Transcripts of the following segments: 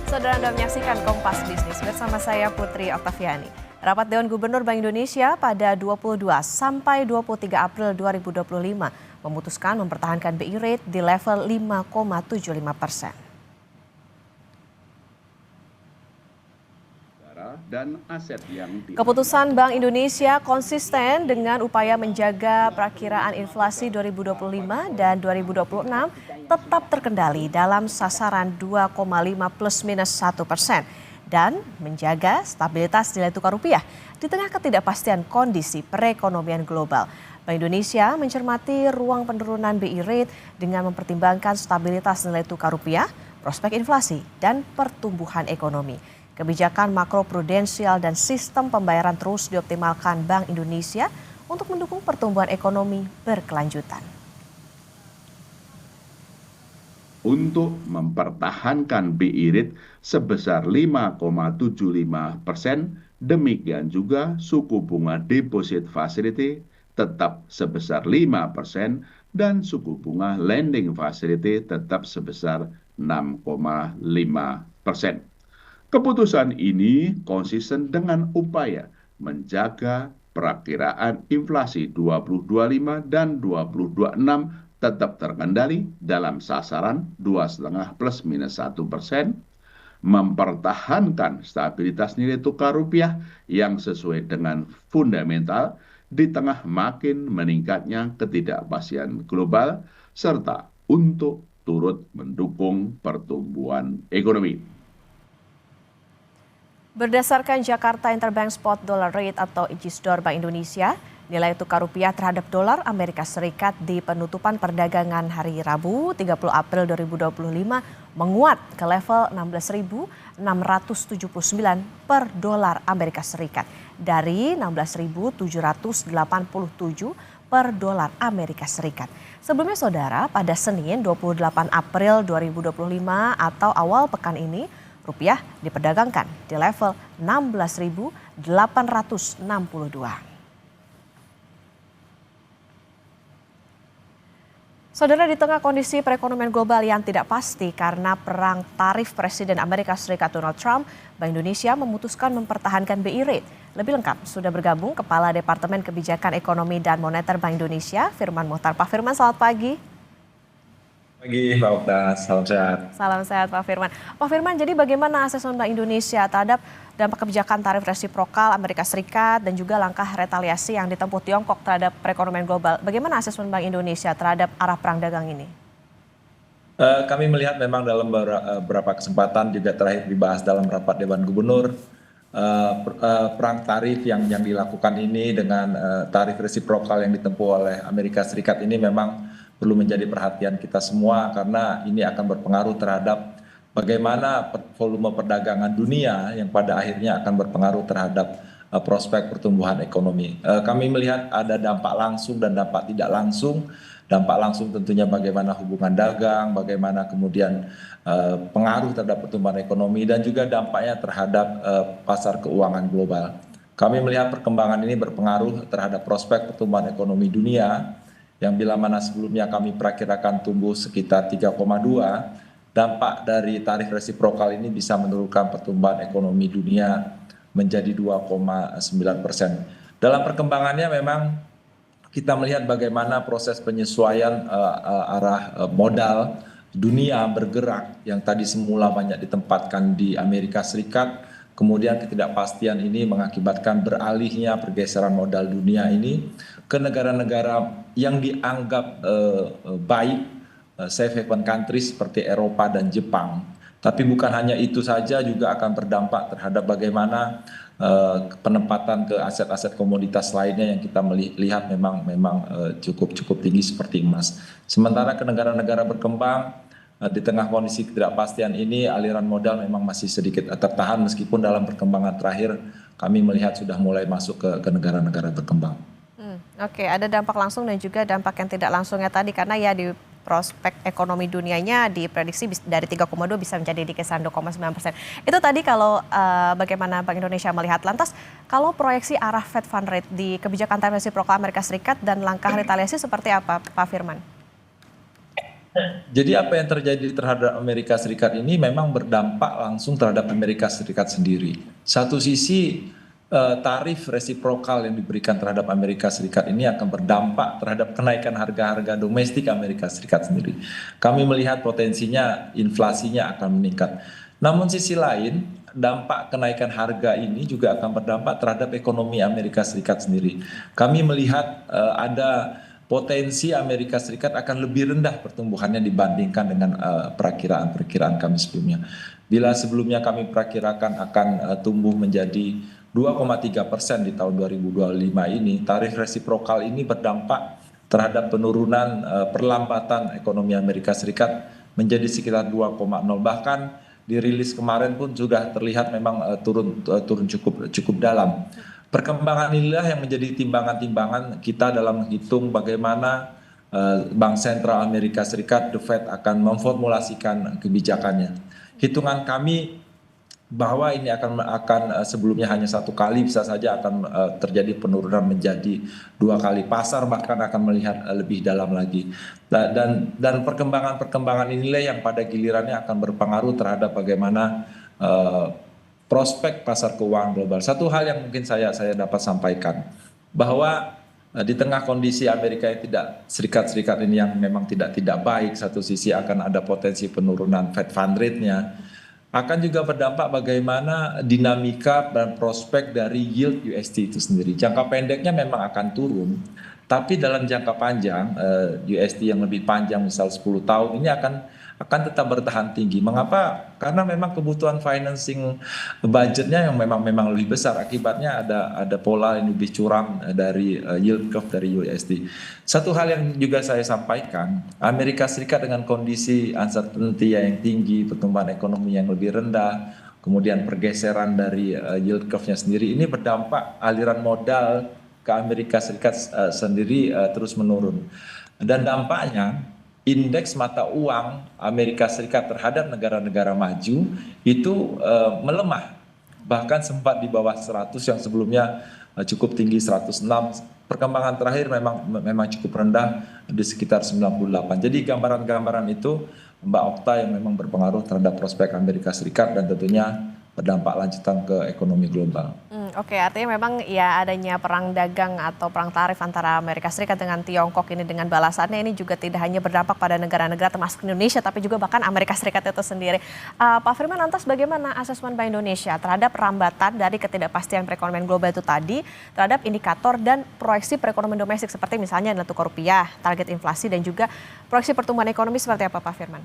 Saudara Anda menyaksikan Kompas Bisnis bersama saya Putri Oktaviani. Rapat Dewan Gubernur Bank Indonesia pada 22 sampai 23 April 2025 memutuskan mempertahankan BI Rate di level 5,75%. Dan aset yang Keputusan Bank Indonesia konsisten dengan upaya menjaga perakiraan inflasi 2025 dan 2026 tetap terkendali dalam sasaran 2,5 plus minus 1% dan menjaga stabilitas nilai tukar rupiah di tengah ketidakpastian kondisi perekonomian global. Bank Indonesia mencermati ruang penurunan BI Rate dengan mempertimbangkan stabilitas nilai tukar rupiah, prospek inflasi, dan pertumbuhan ekonomi. Kebijakan makroprudensial dan sistem pembayaran terus dioptimalkan Bank Indonesia untuk mendukung pertumbuhan ekonomi berkelanjutan. Untuk mempertahankan BI Rate sebesar 5,75%, demikian juga suku bunga deposit facility tetap sebesar 5% dan suku bunga lending facility tetap sebesar 6,5%. Keputusan ini konsisten dengan upaya menjaga perakiraan inflasi 2025 dan 2026 tetap terkendali dalam sasaran 2,5 plus minus 1%, mempertahankan stabilitas nilai tukar rupiah yang sesuai dengan fundamental di tengah makin meningkatnya ketidakpastian global, serta untuk turut mendukung pertumbuhan ekonomi. Berdasarkan Jakarta Interbank Spot Dollar Rate atau IJISDOR Bank Indonesia, nilai tukar rupiah terhadap dolar Amerika Serikat di penutupan perdagangan hari Rabu 30 April 2025 menguat ke level 16.679 per dolar Amerika Serikat dari 16.787 per dolar Amerika Serikat. Sebelumnya saudara, pada Senin 28 April 2025 atau awal pekan ini, rupiah diperdagangkan di level 16.862. Saudara, di tengah kondisi perekonomian global yang tidak pasti karena perang tarif Presiden Amerika Serikat Donald Trump, Bank Indonesia memutuskan mempertahankan BI Rate. Lebih lengkap sudah bergabung Kepala Departemen Kebijakan Ekonomi dan Moneter Bank Indonesia, Firman Mohtar. Pak Firman, selamat pagi. Pagi Pak Okta, salam sehat. Salam sehat Pak Firman. Pak Firman, jadi bagaimana asesmen Bank Indonesia terhadap dampak kebijakan tarif resiprokal Amerika Serikat dan juga langkah retaliasi yang ditempuh Tiongkok terhadap perekonomian global? Bagaimana asesmen Bank Indonesia terhadap arah perang dagang ini? Kami melihat memang dalam beberapa kesempatan juga terakhir dibahas dalam rapat Dewan Gubernur, perang tarif yang dilakukan ini dengan tarif resiprokal yang ditempuh oleh Amerika Serikat ini memang perlu menjadi perhatian kita semua karena ini akan berpengaruh terhadap bagaimana volume perdagangan dunia yang pada akhirnya akan berpengaruh terhadap prospek pertumbuhan ekonomi. Kami melihat ada dampak langsung dan dampak tidak langsung. Dampak langsung tentunya bagaimana hubungan dagang, bagaimana kemudian pengaruh terhadap pertumbuhan ekonomi dan juga dampaknya terhadap pasar keuangan global. Kami melihat perkembangan ini berpengaruh terhadap prospek pertumbuhan ekonomi dunia yang bila mana sebelumnya kami perkirakan tumbuh sekitar 3,2, dampak dari tarif resiprokal ini bisa menurunkan pertumbuhan ekonomi dunia menjadi 2,9%. Dalam perkembangannya memang kita melihat bagaimana proses penyesuaian arah modal dunia bergerak yang tadi semula banyak ditempatkan di Amerika Serikat. Kemudian ketidakpastian ini mengakibatkan beralihnya pergeseran modal dunia ini ke negara-negara yang dianggap baik, safe haven countries seperti Eropa dan Jepang. Tapi bukan hanya itu saja, juga akan berdampak terhadap bagaimana penempatan ke aset-aset komoditas lainnya yang kita melihat memang cukup tinggi seperti emas. Sementara ke negara-negara berkembang, di tengah kondisi ketidakpastian ini aliran modal memang masih sedikit tertahan meskipun dalam perkembangan terakhir kami melihat sudah mulai masuk ke negara-negara berkembang. Oke, ada dampak langsung dan juga dampak yang tidak langsungnya tadi karena ya di prospek ekonomi dunianya diprediksi dari 3,2 bisa menjadi di kisaran 2,9%. Itu tadi kalau bagaimana Bank Indonesia melihat. Lantas kalau proyeksi arah Fed Fund Rate di kebijakan tarif resiprokal Amerika Serikat dan langkah retaliasi seperti apa Pak Firman? Jadi apa yang terjadi terhadap Amerika Serikat ini memang berdampak langsung terhadap Amerika Serikat sendiri. Satu sisi tarif resiprokal yang diberikan terhadap Amerika Serikat ini akan berdampak terhadap kenaikan harga-harga domestik Amerika Serikat sendiri. Kami melihat potensinya inflasinya akan meningkat. Namun sisi lain, dampak kenaikan harga ini juga akan berdampak terhadap ekonomi Amerika Serikat sendiri. Kami melihat ada potensi Amerika Serikat akan lebih rendah pertumbuhannya dibandingkan dengan perakiraan-perakiraan kami sebelumnya. Bila sebelumnya kami perakirakan akan tumbuh menjadi 2,3% di tahun 2025 ini, tarif resiprokal ini berdampak terhadap penurunan perlambatan ekonomi Amerika Serikat menjadi sekitar 2,0, bahkan dirilis kemarin pun sudah terlihat memang turun cukup dalam. Perkembangan inilah yang menjadi timbangan-timbangan kita dalam menghitung bagaimana Bank Sentral Amerika Serikat, The Fed, akan memformulasikan kebijakannya. Hitungan kami bahwa ini akan sebelumnya hanya satu kali, bisa saja akan terjadi penurunan menjadi 2 kali. Pasar bahkan akan melihat lebih dalam lagi. Dan perkembangan inilah yang pada gilirannya akan berpengaruh terhadap bagaimana prospek pasar keuangan global. Satu hal yang mungkin saya dapat sampaikan, bahwa di tengah kondisi Amerika yang Serikat ini yang memang tidak baik, satu sisi akan ada potensi penurunan Fed Fund Rate-nya, akan juga berdampak bagaimana dinamika dan prospek dari yield USD itu sendiri. Jangka pendeknya memang akan turun, tapi dalam jangka panjang USD yang lebih panjang, misal 10 tahun ini akan tetap bertahan tinggi. Mengapa? Karena memang kebutuhan financing budgetnya yang memang lebih besar. Akibatnya ada pola yang lebih curam dari yield curve dari USD. Satu hal yang juga saya sampaikan, Amerika Serikat dengan kondisi uncertainty yang tinggi, pertumbuhan ekonomi yang lebih rendah, kemudian pergeseran dari yield curve-nya sendiri, ini berdampak aliran modal ke Amerika Serikat sendiri terus menurun. Dan dampaknya indeks mata uang Amerika Serikat terhadap negara-negara maju itu melemah, bahkan sempat di bawah 100 yang sebelumnya cukup tinggi 106. Perkembangan terakhir memang cukup rendah di sekitar 98. Jadi gambaran-gambaran itu, Mbak Okta, yang memang berpengaruh terhadap prospek Amerika Serikat dan tentunya berdampak lanjutan ke ekonomi global. Oke, artinya memang ya adanya perang dagang atau perang tarif antara Amerika Serikat dengan Tiongkok ini, dengan balasannya ini juga tidak hanya berdampak pada negara-negara termasuk Indonesia, tapi juga bahkan Amerika Serikat itu sendiri. Pak Firman, lantas bagaimana asesmen Bank Indonesia terhadap rambatan dari ketidakpastian perekonomian global itu tadi terhadap indikator dan proyeksi perekonomian domestik seperti misalnya nilai tukar rupiah, target inflasi, dan juga proyeksi pertumbuhan ekonomi seperti apa, Pak Firman?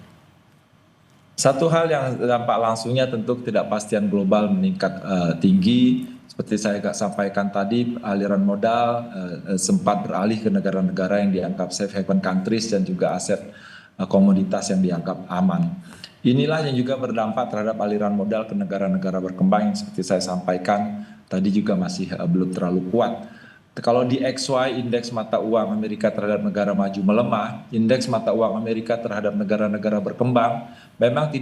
Satu hal yang dampak langsungnya tentu ketidakpastian global meningkat tinggi. Seperti saya sampaikan tadi, aliran modal sempat beralih ke negara-negara yang dianggap safe haven countries dan juga aset komoditas yang dianggap aman. Inilah yang juga berdampak terhadap aliran modal ke negara-negara berkembang yang seperti saya sampaikan tadi juga masih belum terlalu kuat. Kalau di XY, indeks mata uang Amerika terhadap negara maju melemah, indeks mata uang Amerika terhadap negara-negara berkembang memang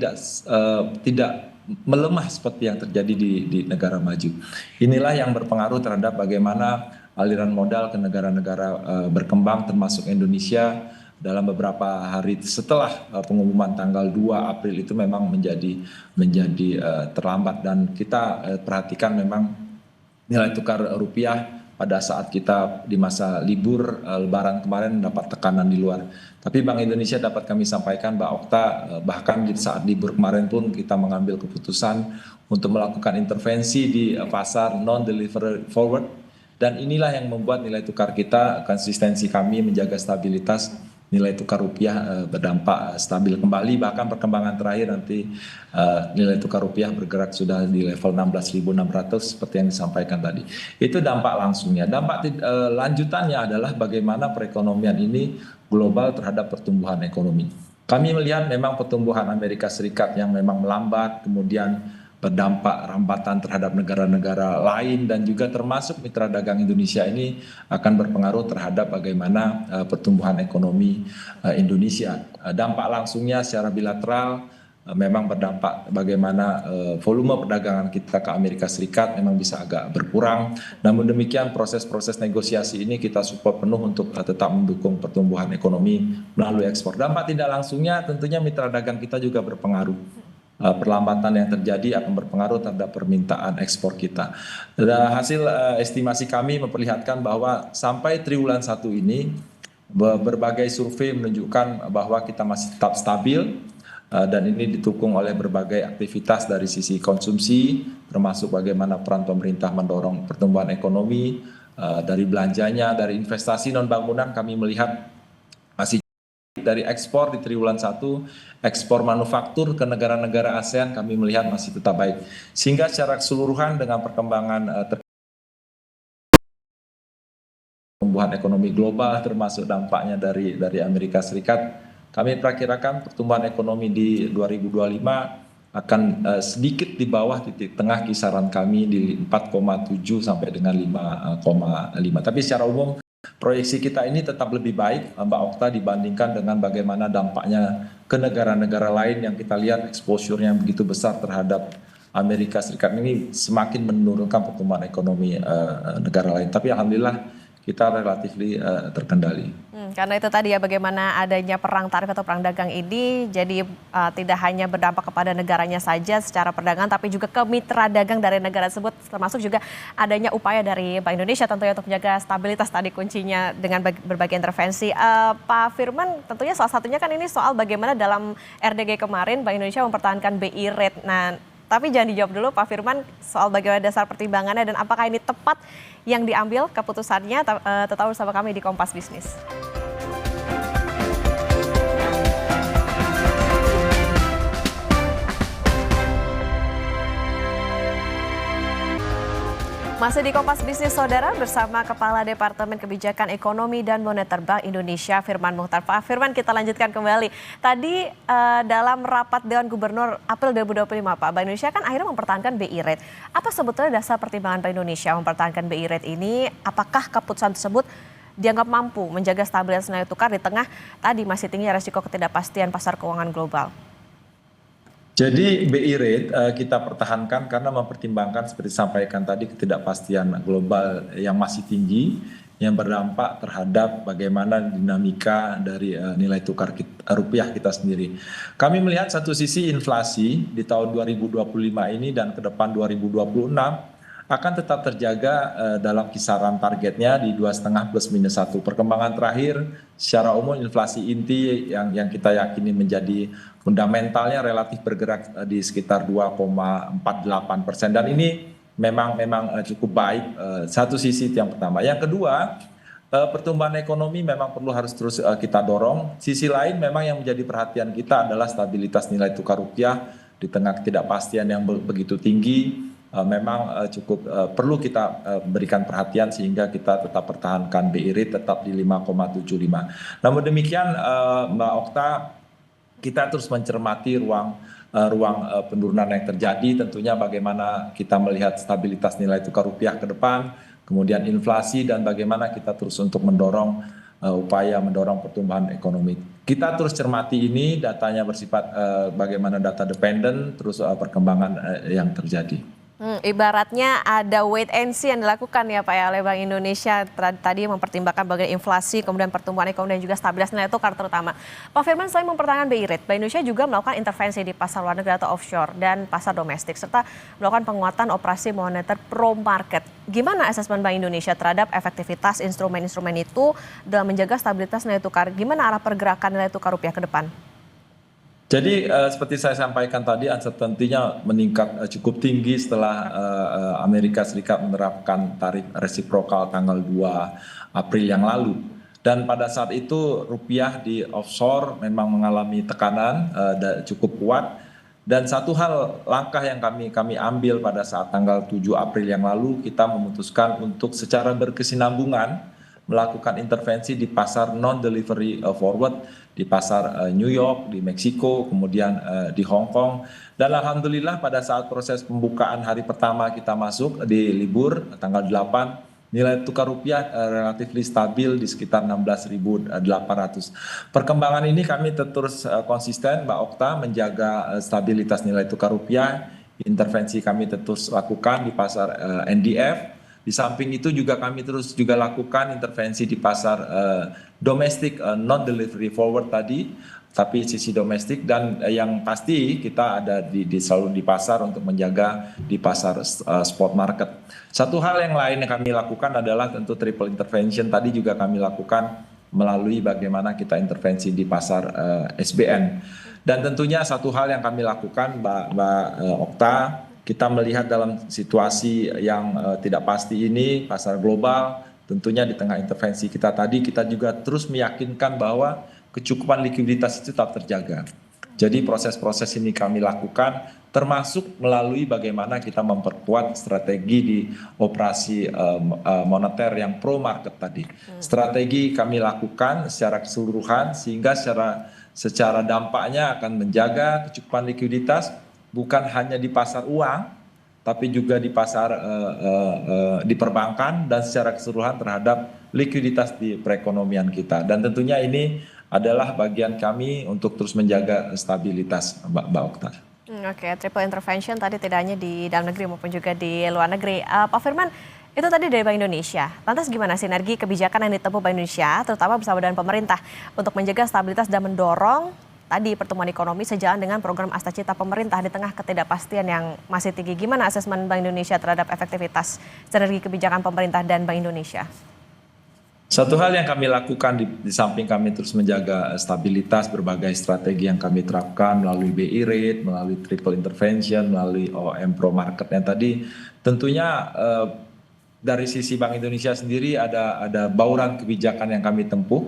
tidak melemah seperti yang terjadi di negara maju. Inilah yang berpengaruh terhadap bagaimana aliran modal ke negara-negara berkembang termasuk Indonesia dalam beberapa hari setelah pengumuman tanggal 2 April itu memang menjadi terlambat, dan kita perhatikan memang nilai tukar rupiah pada saat kita di masa libur Lebaran kemarin dapat tekanan di luar. Tapi Bank Indonesia dapat kami sampaikan, Mbak Okta, bahkan di saat libur kemarin pun kita mengambil keputusan untuk melakukan intervensi di pasar non-deliver forward. Dan inilah yang membuat nilai tukar kita, konsistensi kami menjaga stabilitas nilai tukar rupiah berdampak stabil kembali. Bahkan perkembangan terakhir nanti nilai tukar rupiah bergerak sudah di level 16.600 seperti yang disampaikan tadi. Itu dampak langsungnya. Dampak lanjutannya adalah bagaimana perekonomian ini global terhadap pertumbuhan ekonomi. Kami melihat memang pertumbuhan Amerika Serikat yang memang melambat, kemudian berdampak rambatan terhadap negara-negara lain, dan juga termasuk mitra dagang Indonesia ini akan berpengaruh terhadap bagaimana pertumbuhan ekonomi Indonesia. Dampak langsungnya secara bilateral memang berdampak bagaimana volume perdagangan kita ke Amerika Serikat memang bisa agak berkurang. Namun demikian proses-proses negosiasi ini kita support penuh untuk tetap mendukung pertumbuhan ekonomi melalui ekspor. Dampak tidak langsungnya tentunya mitra dagang kita juga berpengaruh. Perlambatan yang terjadi akan berpengaruh terhadap permintaan ekspor kita. Hasil estimasi kami memperlihatkan bahwa sampai triwulan 1 ini berbagai survei menunjukkan bahwa kita masih tetap stabil dan ini didukung oleh berbagai aktivitas dari sisi konsumsi, termasuk bagaimana peran pemerintah mendorong pertumbuhan ekonomi, dari belanjanya, dari investasi non bangunan kami melihat masih dari ekspor di triwulan 1, ekspor manufaktur ke negara-negara ASEAN kami melihat masih tetap baik. Sehingga secara keseluruhan dengan perkembangan pertumbuhan ekonomi global termasuk dampaknya dari Amerika Serikat, kami perkirakan pertumbuhan ekonomi di 2025 akan sedikit di bawah titik tengah kisaran kami di 4,7 sampai dengan 5,5. Tapi secara umum proyeksi kita ini tetap lebih baik Mbak Okta dibandingkan dengan bagaimana dampaknya ke negara-negara lain yang kita lihat exposure-nya begitu besar terhadap Amerika Serikat ini semakin menurunkan pertumbuhan ekonomi negara lain. Tapi alhamdulillah kita relatif terkendali. Karena itu tadi ya bagaimana adanya perang tarif atau perang dagang ini jadi tidak hanya berdampak kepada negaranya saja secara perdagangan tapi juga ke mitra dagang dari negara tersebut, termasuk juga adanya upaya dari Bank Indonesia tentunya untuk menjaga stabilitas tadi kuncinya dengan berbagai intervensi. Pak Firman, tentunya salah satunya kan ini soal bagaimana dalam RDG kemarin Bank Indonesia mempertahankan BI rate. Nah, tapi jangan dijawab dulu Pak Firman soal bagaimana dasar pertimbangannya dan apakah ini tepat yang diambil keputusannya. Tetap bersama kami di Kompas Bisnis. Masih di Kompas Bisnis Saudara bersama Kepala Departemen Kebijakan Ekonomi dan Moneter Bank Indonesia Firman Muchtar. Pak Firman, kita lanjutkan kembali. Tadi dalam rapat Dewan Gubernur April 2025 Pak, Bank Indonesia kan akhirnya mempertahankan BI rate. Apa sebetulnya dasar pertimbangan Bank Indonesia mempertahankan BI rate ini? Apakah keputusan tersebut dianggap mampu menjaga stabilitas nilai tukar di tengah tadi masih tinggi risiko ketidakpastian pasar keuangan global? Jadi BI rate kita pertahankan karena mempertimbangkan seperti disampaikan tadi ketidakpastian global yang masih tinggi yang berdampak terhadap bagaimana dinamika dari nilai tukar rupiah kita sendiri. Kami melihat satu sisi inflasi di tahun 2025 ini dan ke depan 2026 akan tetap terjaga dalam kisaran targetnya di 2,5 plus minus 1. Perkembangan terakhir secara umum inflasi inti yang kita yakini menjadi fundamentalnya relatif bergerak di sekitar 2,48% dan ini memang cukup baik. Satu sisi itu yang pertama. Yang kedua, pertumbuhan ekonomi memang harus terus kita dorong. Sisi lain memang yang menjadi perhatian kita adalah stabilitas nilai tukar rupiah di tengah ketidakpastian yang begitu tinggi. Memang cukup perlu kita berikan perhatian sehingga kita tetap pertahankan BI rate tetap di 5,75. Namun demikian Mbak Okta, kita terus mencermati ruang penurunan yang terjadi, tentunya bagaimana kita melihat stabilitas nilai tukar rupiah ke depan, kemudian inflasi dan bagaimana kita terus untuk mendorong upaya mendorong pertumbuhan ekonomi. Kita terus cermati ini, datanya bersifat bagaimana data dependent, terus perkembangan yang terjadi. Ibaratnya ada wait and see yang dilakukan ya Pak ya oleh Bank Indonesia tadi mempertimbangkan bagaimana inflasi, kemudian pertumbuhan ekonomi dan juga stabilitas nilai tukar terutama. Pak Firman, selain mempertahankan BI rate, Bank Indonesia juga melakukan intervensi di pasar luar negeri atau offshore dan pasar domestik serta melakukan penguatan operasi moneter pro market. Gimana asesmen Bank Indonesia terhadap efektivitas instrumen-instrumen itu dalam menjaga stabilitas nilai tukar? Gimana arah pergerakan nilai tukar rupiah ke depan? Jadi seperti saya sampaikan tadi, uncertainty-nya meningkat cukup tinggi setelah Amerika Serikat menerapkan tarif resiprokal tanggal 2 April yang lalu. Dan pada saat itu rupiah di offshore memang mengalami tekanan cukup kuat. Dan satu hal langkah yang kami ambil pada saat tanggal 7 April yang lalu, kita memutuskan untuk secara berkesinambungan melakukan intervensi di pasar non-delivery forward, di pasar New York, di Meksiko, kemudian di Hong Kong. Dan alhamdulillah pada saat proses pembukaan hari pertama kita masuk di libur tanggal 8, nilai tukar rupiah relatif stabil di sekitar 16.800. Perkembangan ini kami terus konsisten, Mbak Okta, menjaga stabilitas nilai tukar rupiah. Intervensi kami terus lakukan di pasar NDF. Di samping itu juga kami terus juga lakukan intervensi di pasar domestik non delivery forward tadi, tapi sisi domestik, dan yang pasti kita ada selalu di pasar untuk menjaga di pasar spot market. Satu hal yang lain yang kami lakukan adalah tentu triple intervention tadi juga kami lakukan melalui bagaimana kita intervensi di pasar SBN. Dan tentunya satu hal yang kami lakukan, Mbak Okta, kita melihat dalam situasi yang tidak pasti ini, pasar global, tentunya di tengah intervensi kita tadi, kita juga terus meyakinkan bahwa kecukupan likuiditas itu tetap terjaga. Jadi proses-proses ini kami lakukan, termasuk melalui bagaimana kita memperkuat strategi di operasi moneter yang pro market tadi. Strategi kami lakukan secara keseluruhan sehingga secara dampaknya akan menjaga kecukupan likuiditas bukan hanya di pasar uang, tapi juga di pasar di perbankan dan secara keseluruhan terhadap likuiditas di perekonomian kita. Dan tentunya ini adalah bagian kami untuk terus menjaga stabilitas, Mbak Okta. Oke, triple intervention tadi tidak hanya di dalam negeri maupun juga di luar negeri. Pak Firman, itu tadi dari Bank Indonesia. Lantas gimana sinergi kebijakan yang ditempuh Bank Indonesia, terutama bersama dengan pemerintah, untuk menjaga stabilitas dan mendorong tadi pertumbuhan ekonomi sejalan dengan program Astacita pemerintah di tengah ketidakpastian yang masih tinggi? Gimana asesmen Bank Indonesia terhadap efektivitas sinergi kebijakan pemerintah dan Bank Indonesia? Satu hal yang kami lakukan di samping kami terus menjaga stabilitas, berbagai strategi yang kami terapkan melalui BI rate, melalui triple intervention, melalui OM pro market yang tadi, tentunya dari sisi Bank Indonesia sendiri ada bauran kebijakan yang kami tempuh,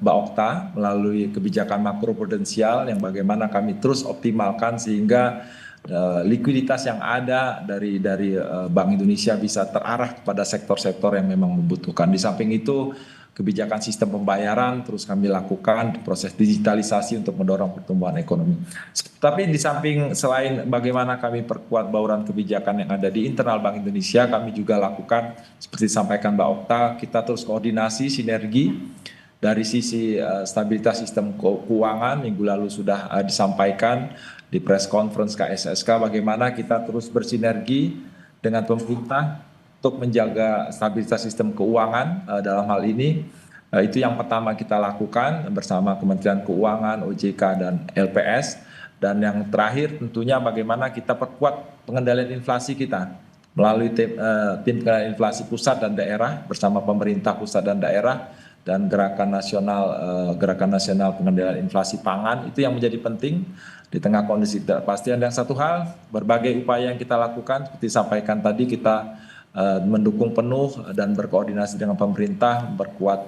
Mbak Okta, melalui kebijakan makro prudensial yang bagaimana kami terus optimalkan sehingga likuiditas yang ada dari Bank Indonesia bisa terarah kepada sektor-sektor yang memang membutuhkan. Di samping itu, kebijakan sistem pembayaran terus kami lakukan, proses digitalisasi untuk mendorong pertumbuhan ekonomi. Tapi di samping selain bagaimana kami perkuat bauran kebijakan yang ada di internal Bank Indonesia, kami juga lakukan seperti disampaikan Mbak Okta, kita terus koordinasi sinergi dari sisi stabilitas sistem keuangan. Minggu lalu sudah disampaikan di press conference KSSK bagaimana kita terus bersinergi dengan pemerintah untuk menjaga stabilitas sistem keuangan. Dalam hal ini itu yang pertama kita lakukan bersama Kementerian Keuangan, OJK dan LPS. Dan yang terakhir tentunya bagaimana kita perkuat pengendalian inflasi kita melalui tim pengendalian inflasi pusat dan daerah bersama pemerintah pusat dan daerah dan gerakan nasional pengendalian inflasi pangan. Itu yang menjadi penting di tengah kondisi ketidakpastian. Dan satu hal, berbagai upaya yang kita lakukan seperti disampaikan tadi, kita mendukung penuh dan berkoordinasi dengan pemerintah, memperkuat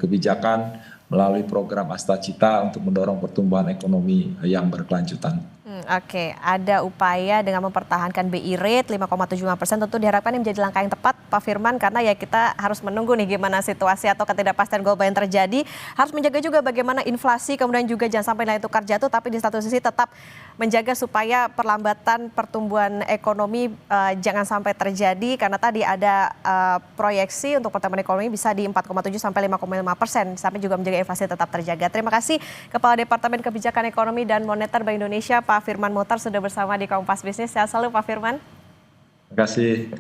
kebijakan melalui program Astacita untuk mendorong pertumbuhan ekonomi yang berkelanjutan. Oke, ada upaya dengan mempertahankan BI rate 5,75%, tentu diharapkan ini menjadi langkah yang tepat, Pak Firman, karena ya kita harus menunggu nih gimana situasi atau ketidakpastian global yang terjadi. Harus menjaga juga bagaimana inflasi, kemudian juga jangan sampai nilai tukar jatuh, tapi di satu sisi tetap menjaga supaya perlambatan pertumbuhan ekonomi jangan sampai terjadi, karena tadi ada proyeksi untuk pertumbuhan ekonomi bisa di 4,7 sampai 5,5%, sampai juga menjaga inflasi tetap terjaga. Terima kasih Kepala Departemen Kebijakan Ekonomi dan Moneter Bank Indonesia, Pak Firman Motar, sudah bersama di Kompas Bisnis. Sehat selalu Pak Firman. Terima kasih.